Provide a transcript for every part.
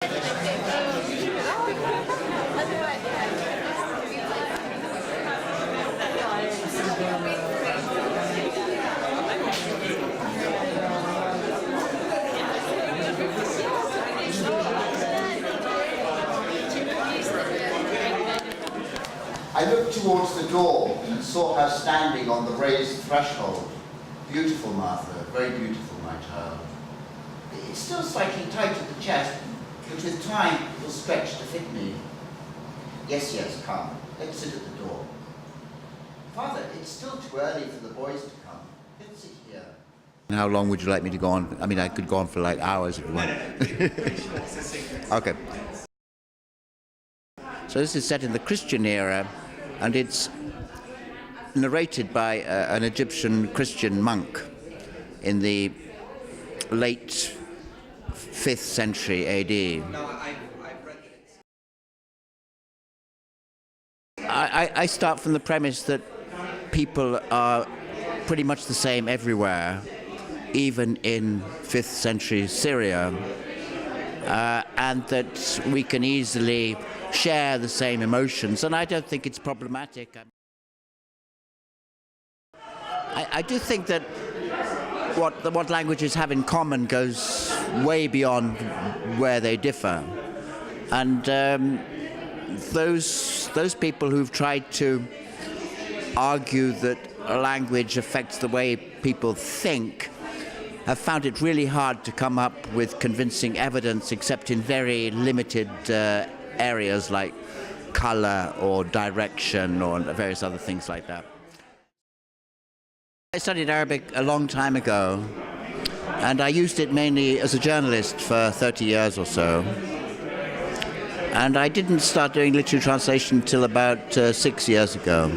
I looked towards the door and saw her standing on the raised threshold. Beautiful, Martha, very beautiful, my child. It's still slightly tight at the chest, but with time it will stretch to fit me. Yes, yes, come. Let's sit at the door. Father, it's still too early for the boys to come. Let's sit here. How long would you like me to go on? I mean, I could go on for like hours if you want. Okay. So this is set in the Christian era, and it's narrated by an Egyptian Christian monk in the late 5th century AD. I start from the premise that people are pretty much the same everywhere, even in 5th century Syria, and that we can easily share the same emotions, and I don't think it's problematic. I do think that what languages have in common goes way beyond where they differ, and those people who've tried to argue that a language affects the way people think have found it really hard to come up with convincing evidence, except in very limited areas like color or direction or various other things like that. I studied Arabic a long time ago, and I used it mainly as a journalist for 30 years or so. And I didn't start doing literary translation until about 6 years ago.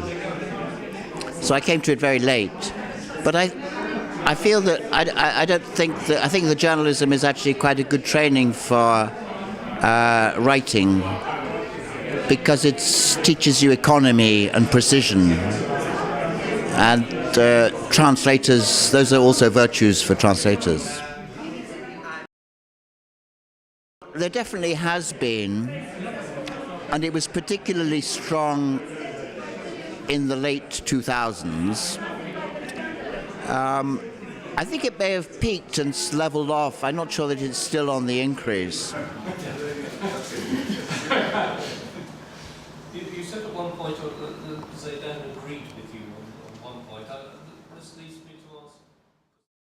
So I came to it very late. But I feel that I think the journalism is actually quite a good training for writing, because it teaches you economy and precision. And translators, those are also virtues for translators. There definitely has been, and it was particularly strong in the late 2000s. I think it may have peaked and leveled off. I'm not sure that it's still on the increase.